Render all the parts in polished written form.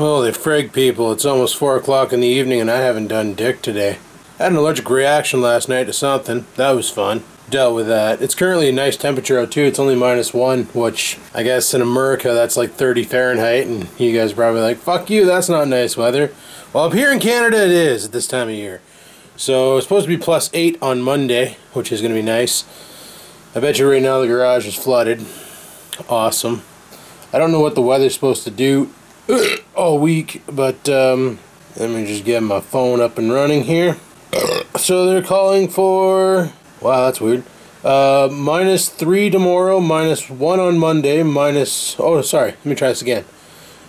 Holy frig, people, it's almost 4 o'clock in the evening and I haven't done dick today. I had an allergic reaction last night to something. That was fun. Dealt with that. It's currently a nice temperature out too. It's only -1, which I guess in America that's like 30 Fahrenheit, and you guys are probably like, fuck you, that's not nice weather. Well, up here in Canada it is at this time of year. So it's supposed to be +8 on Monday, which is going to be nice. I bet you right now the garage is flooded. Awesome. I don't know what the weather's supposed to do all week, but let me just get my phone up and running here. So they're calling for, wow, that's weird, -3 tomorrow, -1 on Monday, oh sorry, let me try this again.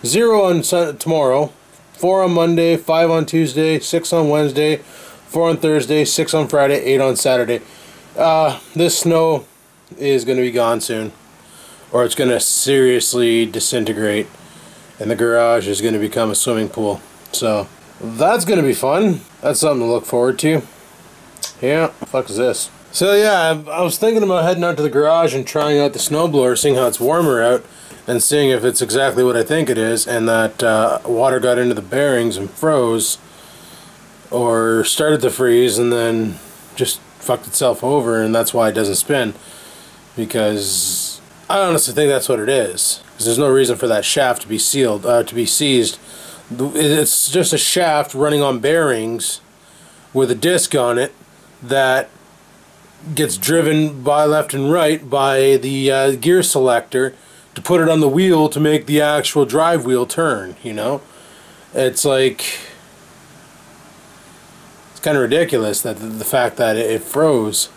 0 on tomorrow, 4 on Monday, 5 on Tuesday, 6 on Wednesday, 4 on Thursday, 6 on Friday, 8 on Saturday. This snow is going to be gone soon, or it's going to seriously disintegrate, and the garage is going to become a swimming pool. So that's going to be fun. That's something to look forward to. Yeah, what the fuck is this? So yeah, I was thinking about heading out to the garage and trying out the snowblower, seeing how it's warmer out, and seeing if it's exactly what I think it is, and that water got into the bearings and froze, or started to freeze and then just fucked itself over, and that's why it doesn't spin. Because I honestly think that's what it is. Because there's no reason for that shaft to be sealed, to be seized. It's just a shaft running on bearings with a disc on it that gets driven by left and right by the gear selector to put it on the wheel to make the actual drive wheel turn, you know? It's like, it's kind of ridiculous that the fact that it froze.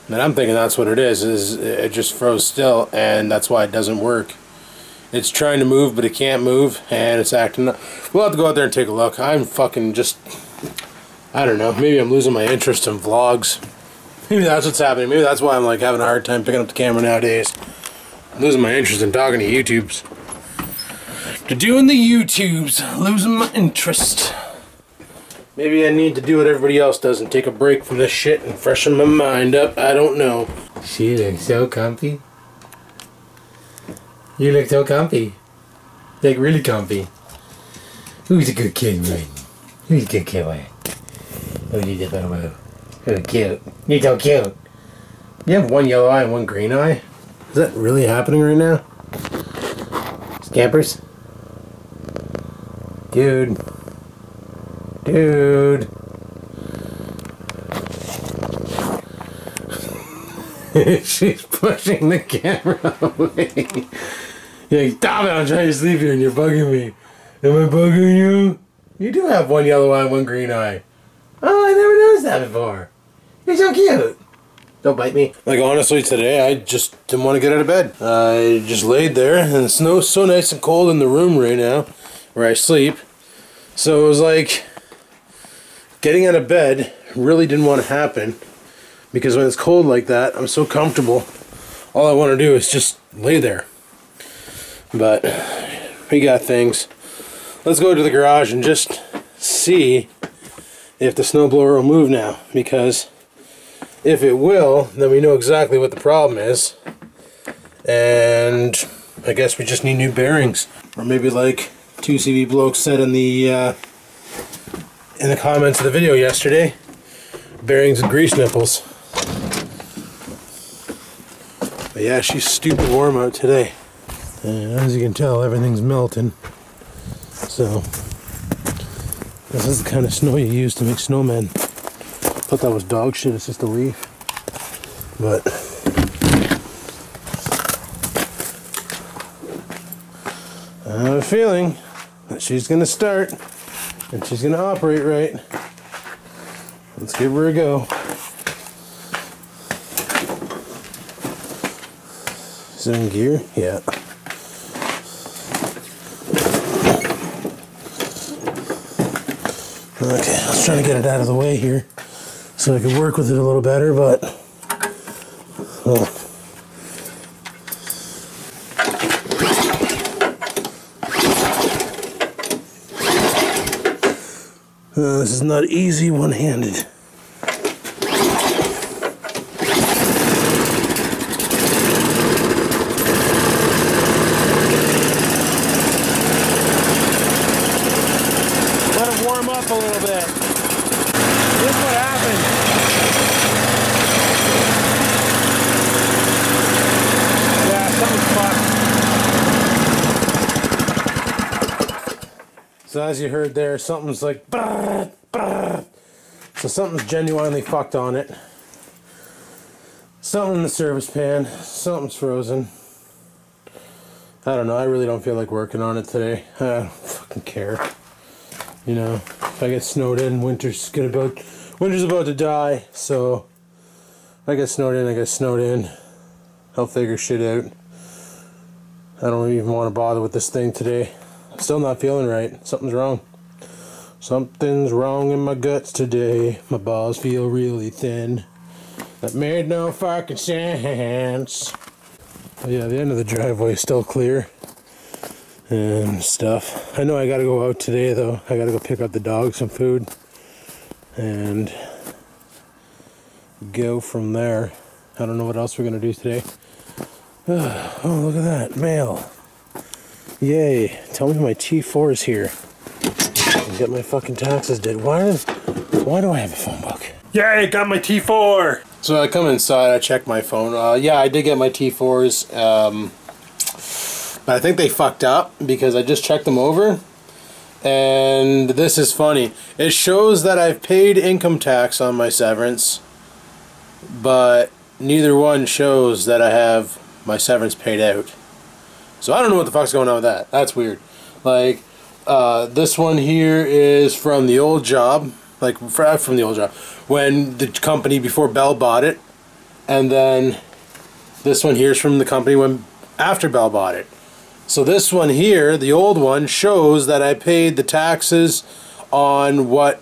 And I'm thinking that's what it is it just froze still, and that's why it doesn't work. It's trying to move, but it can't move, and it's acting up. We'll have to go out there and take a look. I'm fucking just, I don't know, maybe I'm losing my interest in vlogs. Maybe that's what's happening. Maybe that's why I'm like having a hard time picking up the camera nowadays. I'm losing my interest in talking to YouTubes. To doing the YouTubes, losing my interest. Maybe I need to do what everybody else does and take a break from this shit and freshen my mind up. I don't know. She looks so comfy. You look so comfy. Like really comfy. Who's a good kid, man? Who's a good kid, man? Oh, you did that well. Oh, cute. You're so cute. You have one yellow eye and one green eye? Is that really happening right now? Scampers? Dude. Dude. She's pushing the camera away. You're like, stop it, I'm trying to sleep here and you're bugging me. Am I bugging you? You do have one yellow eye and one green eye. Oh, I never noticed that before. You're so cute. Don't bite me. Like, honestly, today I just didn't want to get out of bed. I just laid there, and the snow's so nice and cold in the room right now where I sleep. So it was like, getting out of bed really didn't want to happen, because when it's cold like that, I'm so comfortable. All I want to do is just lay there. But we got things. Let's go to the garage and just see if the snowblower will move now, because if it will, then we know exactly what the problem is, and I guess we just need new bearings, or maybe like 2CV blokes said in the comments of the video yesterday, bearings and grease nipples. But yeah, she's stupid warm out today, and as you can tell, everything's melting. So this is the kind of snow you use to make snowmen. I thought that was dog shit, it's just a leaf. But I have a feeling that she's going to start and she's going to operate right. Let's give her a go. Is it in gear? Yeah. Okay, I was trying to get it out of the way here so I could work with it a little better, but well. This is not easy one-handed. little bit. This is what happened. Yeah, something's fucked. So as you heard there, something's like brrr, brrr. So something's genuinely fucked on it. Something in the service pan. Something's frozen. I don't know. I really don't feel like working on it today. I don't fucking care. You know, if I get snowed in, winter's about to die. So if I get snowed in, I get snowed in. I'll figure shit out. I don't even want to bother with this thing today. I'm still not feeling right. Something's wrong. Something's wrong in my guts today. My balls feel really thin. That made no fucking sense. But yeah, the end of the driveway is still clear and stuff. I know I gotta go out today though. I gotta go pick up the dog some food and go from there. I don't know what else we're gonna do today. Oh, look at that, mail. Yay, tell me my T4 is here. And get my fucking taxes did. Why do I have a phone book? Yay, got my T4! So I come inside, I check my phone. Yeah, I did get my T4s. But I think they fucked up because I just checked them over. And this is funny. It shows that I've paid income tax on my severance. But neither one shows that I have my severance paid out. So I don't know what the fuck's going on with that. That's weird. Like, this one here is from the old job. Like, from the old job. When the company before Bell bought it. And then this one here is from the company when after Bell bought it. So this one here, the old one, shows that I paid the taxes on what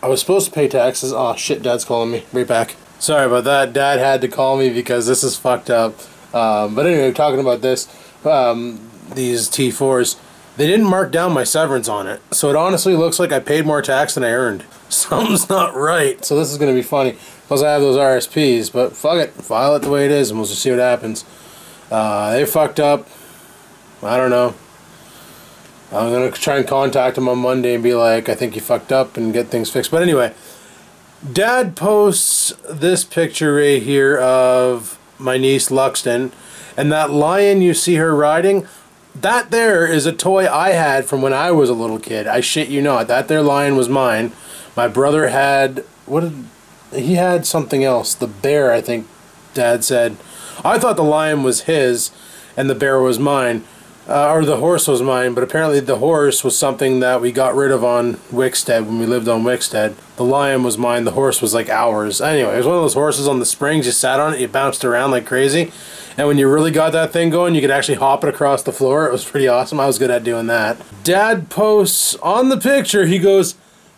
I was supposed to pay taxes. Oh shit, Dad's calling me. Right back. Sorry about that. Dad had to call me because this is fucked up. But anyway, talking about this, these T4s, they didn't mark down my severance on it. So it honestly looks like I paid more tax than I earned. Something's not right. So this is going to be funny. Plus I have those RSPs, but fuck it. File it the way it is and we'll just see what happens. They fucked up. I don't know. I'm going to try and contact them on Monday and be like, I think you fucked up and get things fixed. But anyway, Dad posts this picture right here of my niece Luxton. And that lion you see her riding, that there is a toy I had from when I was a little kid. I shit you not. That there lion was mine. My brother had, he had something else. The bear, I think Dad said. I thought the lion was his and the bear was mine. Or the horse was mine, but apparently the horse was something that we got rid of on Wickstead when we lived on Wickstead. The lion was mine, the horse was like ours. Anyway, it was one of those horses on the springs, you sat on it, you bounced around like crazy. And when you really got that thing going, you could actually hop it across the floor. It was pretty awesome. I was good at doing that. Dad posts on the picture, he goes,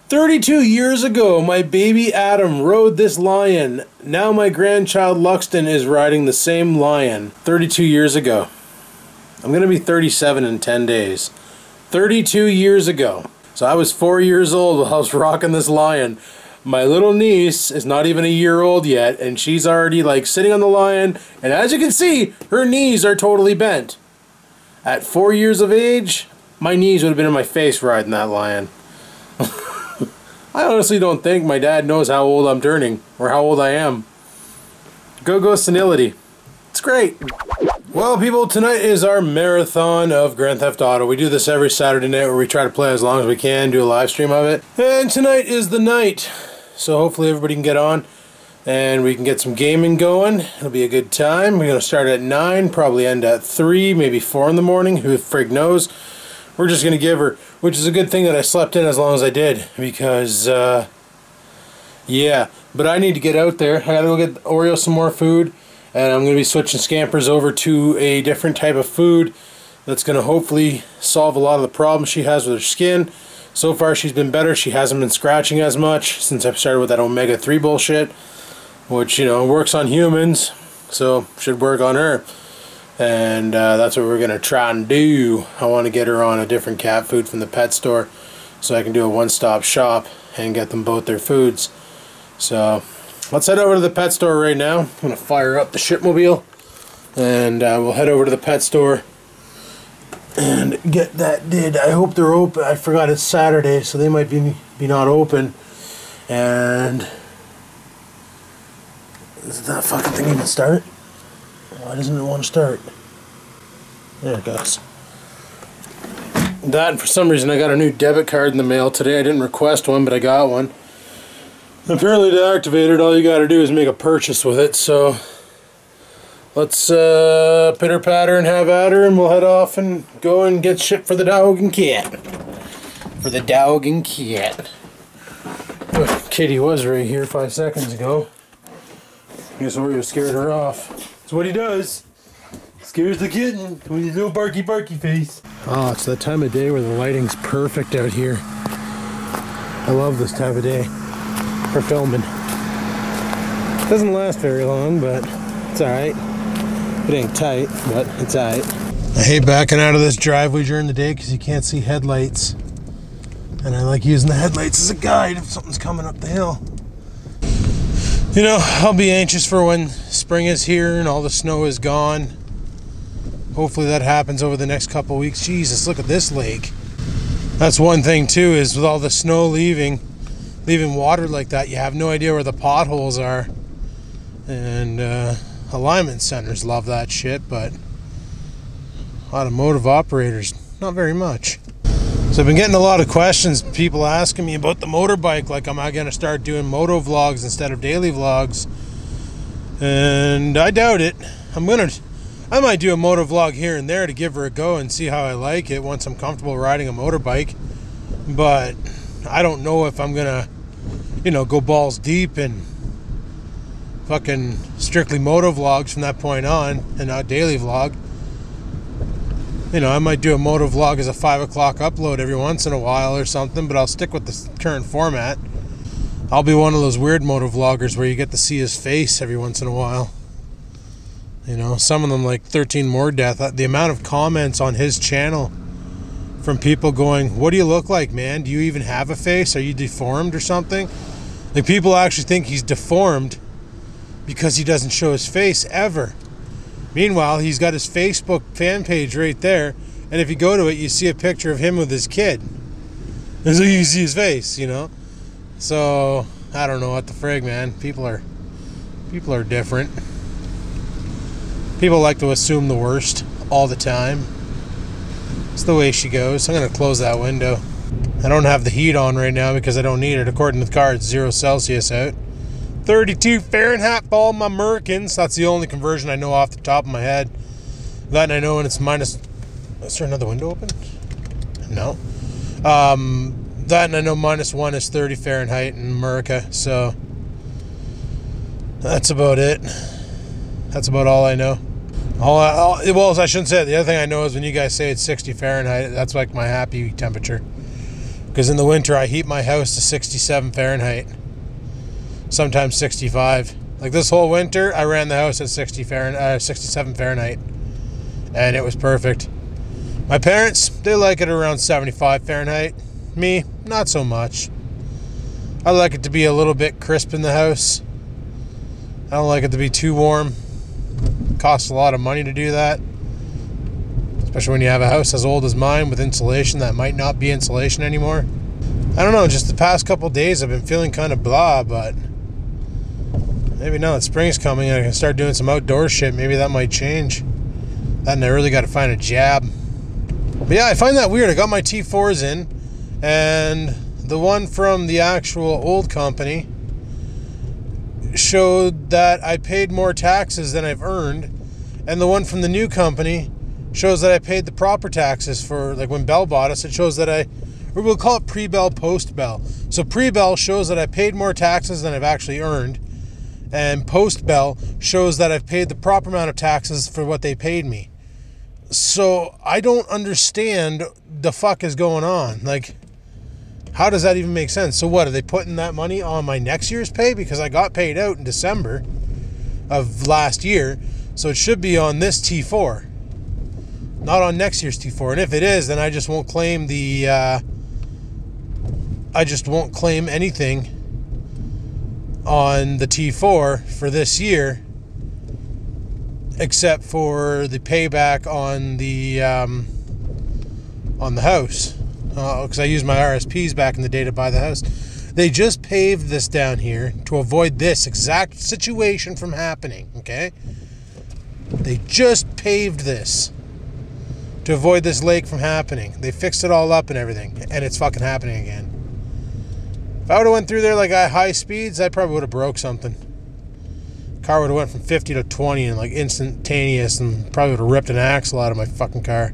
32 years ago, my baby Adam rode this lion. Now my grandchild Luxton is riding the same lion. 32 years ago. I'm going to be 37 in 10 days. 32 years ago. So I was 4 years old while I was rocking this lion. My little niece is not even a year old yet, and she's already like sitting on the lion, and as you can see, her knees are totally bent. At 4 years of age, my knees would have been in my face riding that lion. I honestly don't think my dad knows how old I'm turning, or how old I am. Go Senility. It's great. Well, people, tonight is our marathon of Grand Theft Auto. We do this every Saturday night where we try to play as long as we can, do a live stream of it. And tonight is the night. So hopefully everybody can get on and we can get some gaming going. It'll be a good time. We're going to start at 9, probably end at 3, maybe 4 in the morning. Who the frig knows? We're just going to give her, which is a good thing that I slept in as long as I did. Because, yeah. But I need to get out there. I got to go get Oreo some more food. And I'm going to be switching Scampers over to a different type of food that's going to hopefully solve a lot of the problems she has with her skin. So far she's been better. She hasn't been scratching as much since I started with that omega-3 bullshit, which, you know, works on humans, so should work on her. And that's what we're going to try and do. I want to get her on a different cat food from the pet store so I can do a one-stop shop and get them both their foods. So let's head over to the pet store right now. I'm going to fire up the shipmobile and we'll head over to the pet store and get that did. I hope they're open. I forgot it's Saturday, so they might be not open. And does that fucking thing even start? Why doesn't it want to start? There it goes. That, and for some reason I got a new debit card in the mail today. I didn't request one, but I got one. Apparently to activate it, all you got to do is make a purchase with it. So let's pitter patter and have at her, and we'll head off and go and get shit for the dog and cat. For the dog and cat. Oh, Kitty was right here 5 seconds ago. I guess Oreo scared her off. That's what he does. Scares the kitten with his little barky face. Oh, it's that time of day where the lighting's perfect out here. I love this time of day for filming. Doesn't last very long, but it's alright. It ain't tight, but it's alright. I hate backing out of this driveway during the day because you can't see headlights. And I like using the headlights as a guide if something's coming up the hill. You know, I'll be anxious for when spring is here and all the snow is gone. Hopefully that happens over the next couple weeks. Jesus, look at this lake. That's one thing too, is with all the snow leaving water like that, you have no idea where the potholes are. And alignment centers love that shit, but automotive operators, not very much. So I've been getting a lot of questions, people asking me about the motorbike, like am I going to start doing moto vlogs instead of daily vlogs? And I doubt it. I might do a moto vlog here and there to give her a go and see how I like it once I'm comfortable riding a motorbike. But I don't know if I'm gonna, you know, go balls deep and fucking strictly moto vlogs from that point on and not daily vlog. You know, I might do a moto vlog as a 5 o'clock upload every once in a while or something, but I'll stick with the current format. I'll be one of those weird moto vloggers where you get to see his face every once in a while. You know, some of them like 13 More Death. The amount of comments on his channel from people going, what do you look like, man? Do you even have a face? Are you deformed or something? Like, people actually think he's deformed because he doesn't show his face ever. Meanwhile, he's got his Facebook fan page right there, and if you go to it, you see a picture of him with his kid. And so you can see his face, you know? So, I don't know what the frig, man. People are different. People like to assume the worst all the time. It's the way she goes. I'm going to close that window. I don't have the heat on right now because I don't need it. According to the car, it's 0 Celsius out. 32 Fahrenheit for all my Americans. That's the only conversion I know off the top of my head. That and I know when it's minus... Is there another window open? No. That and I know -1 is 30 Fahrenheit in America. So that's about it. That's about all I know. Well, I shouldn't say it. The other thing I know is when you guys say it's 60 Fahrenheit, that's like my happy temperature. Because in the winter, I heat my house to 67 Fahrenheit. Sometimes 65. Like this whole winter, I ran the house at 67 Fahrenheit. And it was perfect. My parents, they like it around 75 Fahrenheit. Me, not so much. I like it to be a little bit crisp in the house. I don't like it to be too warm. It costs a lot of money to do that. Especially when you have a house as old as mine with insulation that might not be insulation anymore. I don't know, just the past couple days I've been feeling kind of blah, but maybe now that spring's coming and I can start doing some outdoor shit, maybe that might change. That and I really got to find a jab. But yeah, I find that weird. I got my T4s in, and the one from the actual old company showed that I paid more taxes than I've earned, and the one from the new company shows that I paid the proper taxes for, like when Bell bought us, it shows that we'll call it pre-Bell, post-Bell. So pre-Bell shows that I paid more taxes than I've actually earned, and post-Bell shows that I've paid the proper amount of taxes for what they paid me. So I don't understand the fuck is going on. Like, how does that even make sense? So what, are they putting that money on my next year's pay? Because I got paid out in December of last year, so it should be on this T4, not on next year's T4. And if it is, then I just won't claim the I just won't claim anything on the T4 for this year, except for the payback on the on the house. Because I used my RSPs back in the day to buy the house. They just paved this down here to avoid this exact situation from happening, okay? They just paved this to avoid this lake from happening. They fixed it all up and everything, and it's fucking happening again. If I would have went through there like at high speeds, I probably would have broke something. Car would have went from 50 to 20 in like instantaneous, and probably would have ripped an axle out of my fucking car.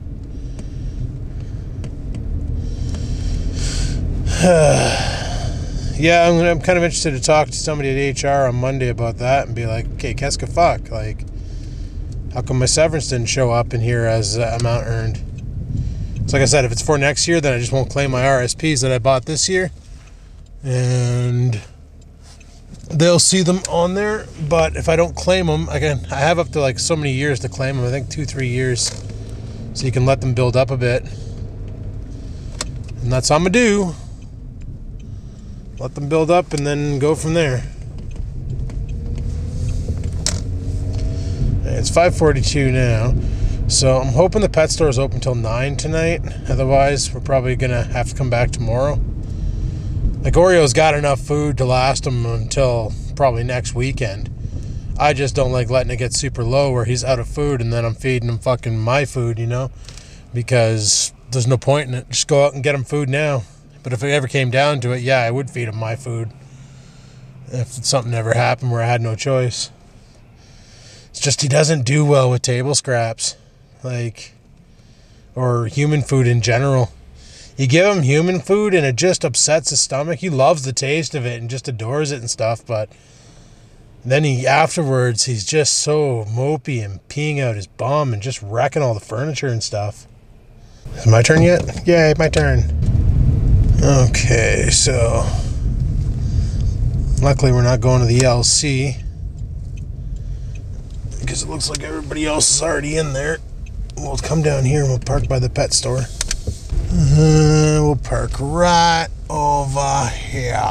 Yeah, I'm kind of interested to talk to somebody at HR on Monday about that and be like, okay, qu'est-ce que fuck? Like, how come my severance didn't show up in here as amount earned? So like I said, if it's for next year, then I just won't claim my RSPs that I bought this year. And they'll see them on there. But if I don't claim them, I have up to like so many years to claim them. I think 2-3 years. So you can let them build up a bit. And that's what I'm going to do. Let them build up and then go from there. It's 5:42 now. So I'm hoping the pet store is open till 9 tonight. Otherwise, we're probably going to have to come back tomorrow. Like, Oreo's got enough food to last him until probably next weekend. I just don't like letting it get super low where he's out of food and then I'm feeding him fucking my food, you know? Because there's no point in it. Just go out and get him food now. But if it ever came down to it, yeah, I would feed him my food. If something ever happened where I had no choice. It's just he doesn't do well with table scraps. Like, or human food in general. You give him human food and it just upsets his stomach. He loves the taste of it and just adores it and stuff, but then afterwards, he's just so mopey and peeing out his bum and just wrecking all the furniture and stuff. Is it my turn yet? Yay, my turn. Okay, so luckily we're not going to the LC because it looks like everybody else is already in there. We'll come down here and we'll park by the pet store. We'll park right over here.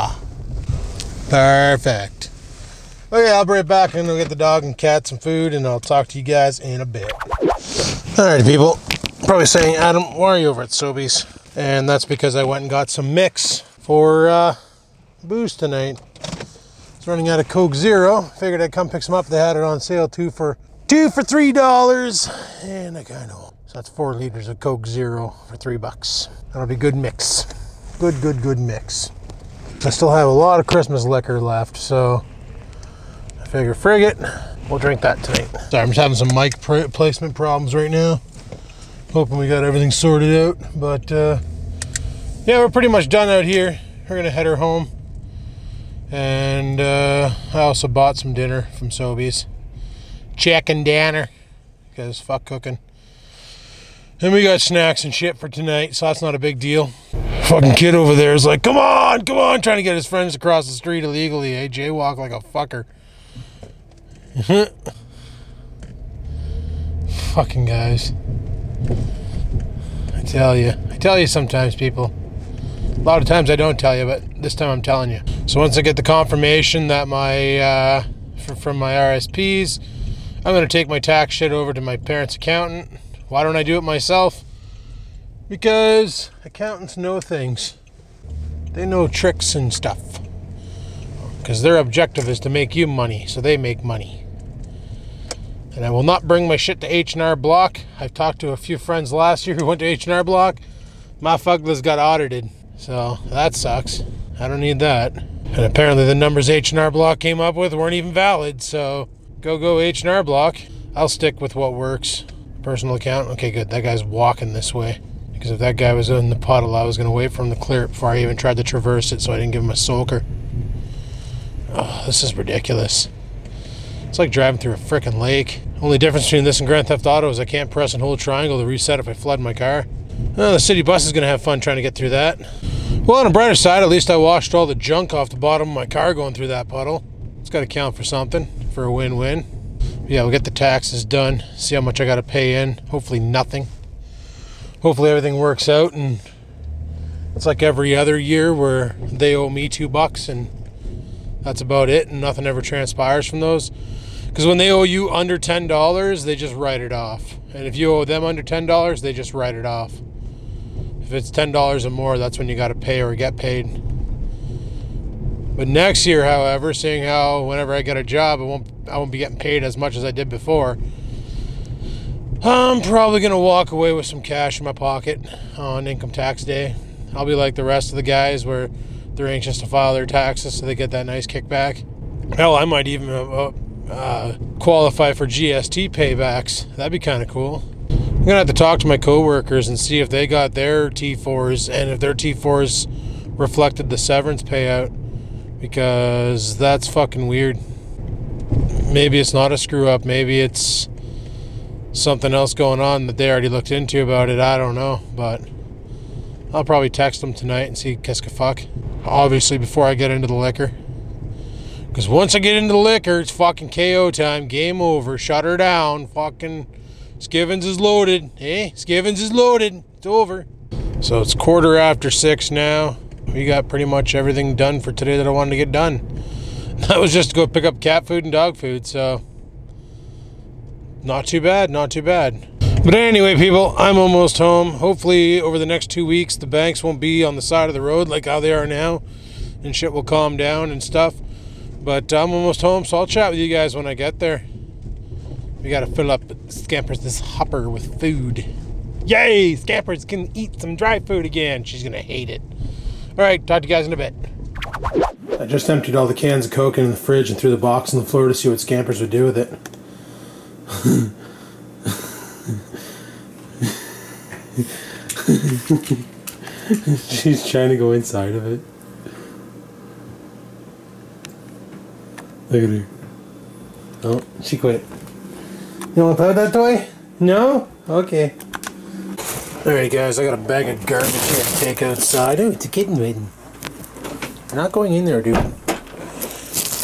Perfect. Okay, I'll be right back and I'll get the dog and cat some food and I'll talk to you guys in a bit. Alright, people. Probably saying, Adam, why are you over at Sobeys? And that's because I went and got some mix for booze tonight. It's running out of Coke Zero. Figured I'd come pick some up. They had it on sale two for $3. And I kind of, so that's 4 liters of Coke Zero for $3. That'll be good mix. Good mix. I still have a lot of Christmas liquor left, so I figure frig it. We'll drink that tonight. Sorry, I'm just having some mic placement problems right now. Hoping we got everything sorted out, but yeah, we're pretty much done out here. We're gonna head her home, and I also bought some dinner from Sobeys, chicken dinner, because fuck cooking. And we got snacks and shit for tonight, so that's not a big deal. Fucking kid over there is like, come on, trying to get his friends across the street illegally. Hey, jaywalk like a fucker. Fucking guys. I tell you sometimes, people. A lot of times I don't tell you, but this time I'm telling you. So once I get the confirmation that my from my RSPs, I'm gonna take my tax shit over to my parents' accountant. Why don't I do it myself? Because accountants know things. They know tricks and stuff. Because their objective is to make you money, so they make money. And I will not bring my shit to H&R Block. I've talked to a few friends last year who went to H&R Block. My fuckers got audited. So that sucks. I don't need that. And apparently the numbers H&R Block came up with weren't even valid. So go H&R Block. I'll stick with what works. Personal account. Okay, good. That guy's walking this way. Because if that guy was in the puddle, I was going to wait for him to clear it before I even tried to traverse it, so I didn't give him a soaker. Oh, this is ridiculous. It's like driving through a frickin' lake. Only difference between this and Grand Theft Auto is I can't press and hold triangle to reset if I flood my car. Well, the city bus is going to have fun trying to get through that. Well, on the brighter side, at least I washed all the junk off the bottom of my car going through that puddle. It's got to count for something, for a win-win. Yeah, we'll get the taxes done, see how much I got to pay in. Hopefully nothing. Hopefully everything works out, and it's like every other year where they owe me $2 and that's about it, and nothing ever transpires from those. Because when they owe you under $10, they just write it off. And if you owe them under $10, they just write it off. If it's $10 or more, that's when you got to pay or get paid. But next year, however, seeing how whenever I get a job, I won't be getting paid as much as I did before, I'm probably going to walk away with some cash in my pocket on income tax day. I'll be like the rest of the guys where they're anxious to file their taxes so they get that nice kickback. Hell, I might even qualify for GST paybacks. That'd be kind of cool. I'm going to have to talk to my coworkers and see if they got their T4s and if their T4s reflected the severance payout, because that's fucking weird. Maybe it's not a screw up. Maybe it's something else going on that they already looked into about it. I don't know, but I'll probably text them tonight and see qu'est-ce que fuck. Obviously before I get into the liquor. Because once I get into the liquor, it's fucking KO time. Game over. Shut her down. Fucking Skivens is loaded. Eh? Skivens is loaded. It's over. So it's 6:15 now. We got pretty much everything done for today that I wanted to get done. That was just to go pick up cat food and dog food, so not too bad, not too bad. But anyway, people, I'm almost home. Hopefully over the next 2 weeks the banks won't be on the side of the road like how they are now, and shit will calm down and stuff. But I'm almost home, so I'll chat with you guys when I get there. We gotta fill up Scampers this hopper with food. Yay! Scampers can eat some dry food again. She's gonna hate it. Alright, talk to you guys in a bit. I just emptied all the cans of Coke in the fridge and threw the box on the floor to see what Scampers would do with it. She's trying to go inside of it. Look at her. Oh, she quit. You want to play with that toy? No? Okay. Alright guys, I got a bag of garbage here to take outside. Oh, it's a kitten waiting. You're not going in there, dude.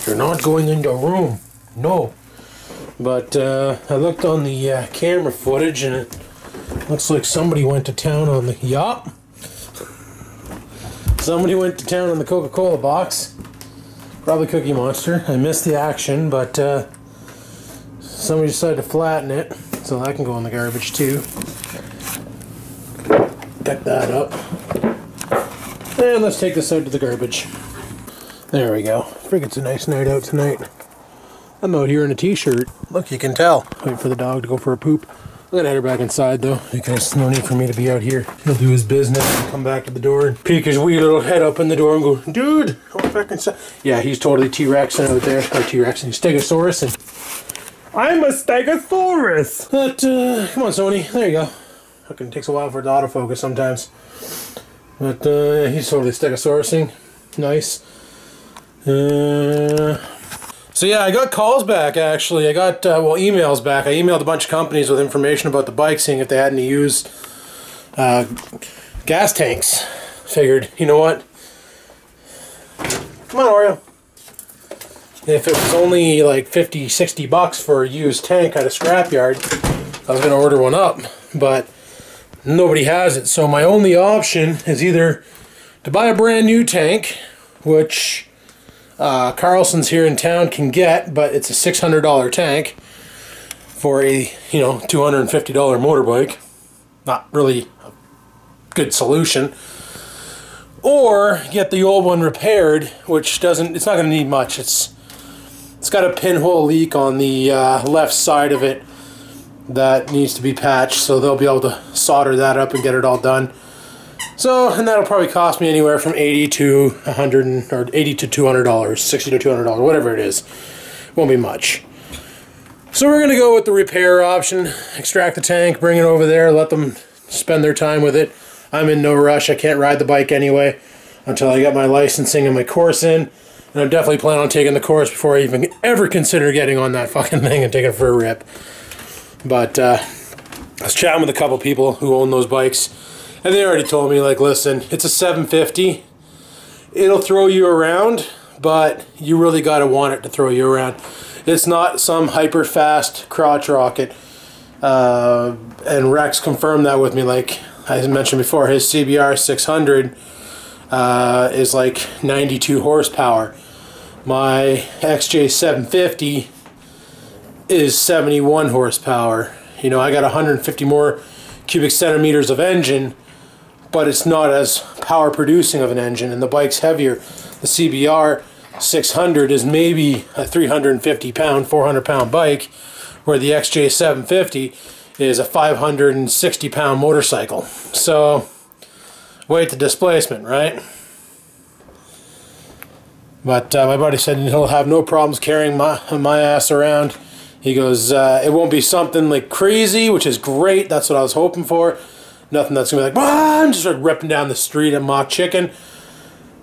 You're not going into a room. No. But I looked on the camera footage and it looks like somebody went to town on the... Yup. Somebody went to town on the Coca-Cola box. Probably Cookie Monster. I missed the action, but somebody decided to flatten it, so that can go in the garbage too. Pick that up. And let's take this out to the garbage. There we go. I think it's a nice night out tonight. I'm out here in a t-shirt. Look, you can tell. Wait for the dog to go for a poop. I'm gonna head her back inside though, because no need for me to be out here. He'll do his business and come back to the door and peek his wee little head up in the door and go, dude, come back inside. Yeah, he's totally T-Rexing out there. Or T-Rexing, Stegosaurus. And I'm a Stegosaurus! But, come on, Sony. There you go. Fucking takes a while for it to autofocus sometimes. But, he's totally Stegosaurusing. Nice. So yeah, I got calls back actually. I got, well, emails back. I emailed a bunch of companies with information about the bike, seeing if they had any used gas tanks. Figured, you know what? Come on, Oreo. If it was only like 50, 60 bucks for a used tank at a scrapyard, I was going to order one up. But nobody has it. So my only option is either to buy a brand new tank, which... Carlson's here in town can get, but it's a $600 tank for a, you know, $250 motorbike. Not really a good solution. Or get the old one repaired, which doesn't, it's not going to need much. It's got a pinhole leak on the left side of it that needs to be patched, so they'll be able to solder that up and get it all done. So, and that'll probably cost me anywhere from $80 to $100 or $80 to $200, $60 to $200, whatever it is. Won't be much. So we're gonna go with the repair option. Extract the tank, bring it over there, let them spend their time with it. I'm in no rush. I can't ride the bike anyway until I get my licensing and my course in. And I'm definitely planning on taking the course before I even ever consider getting on that fucking thing and taking it for a rip. But I was chatting with a couple people who own those bikes. And they already told me, like, listen, it's a 750. It'll throw you around, but you really got to want it to throw you around. It's not some hyper-fast crotch rocket. And Rex confirmed that with me. Like I mentioned before, his CBR 600 is like 92 horsepower. My XJ 750 is 71 horsepower. You know, I got 150 more cubic centimeters of engine, but it's not as power producing of an engine, and the bike's heavier. The CBR 600 is maybe a 350 pound, 400 pound bike, where the XJ 750 is a 560 pound motorcycle. So weight to displacement, right? But my buddy said he'll have no problems carrying my ass around. He goes, it won't be something like crazy, which is great. That's what I was hoping for. Nothing that's going to be like, I'm just like ripping down the street at Mach Chicken.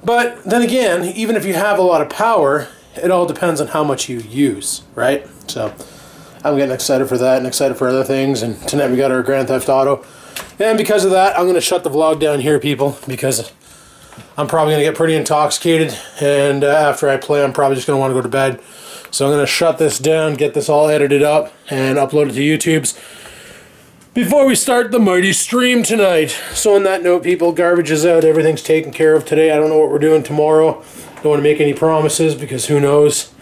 But then again, even if you have a lot of power, it all depends on how much you use, right? So I'm getting excited for that and excited for other things. And tonight we got our Grand Theft Auto. And because of that, I'm going to shut the vlog down here, people, because I'm probably going to get pretty intoxicated. And after I play, I'm probably just going to want to go to bed. So I'm going to shut this down, get this all edited up, and upload it to YouTube's before we start the mighty stream tonight. So on that note, people, garbage is out. Everything's taken care of today. I don't know what we're doing tomorrow. Don't want to make any promises because who knows.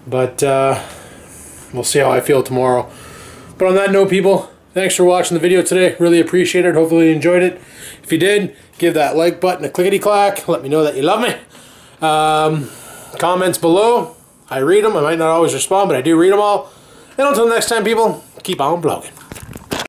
But we'll see how I feel tomorrow. But on that note, people, thanks for watching the video today. Really appreciate it. Hopefully you enjoyed it. If you did, give that like button a clickety-clack. Let me know that you love me. Comments below. I read them. I might not always respond, but I do read them all. And until next time, people, keep on vlogging.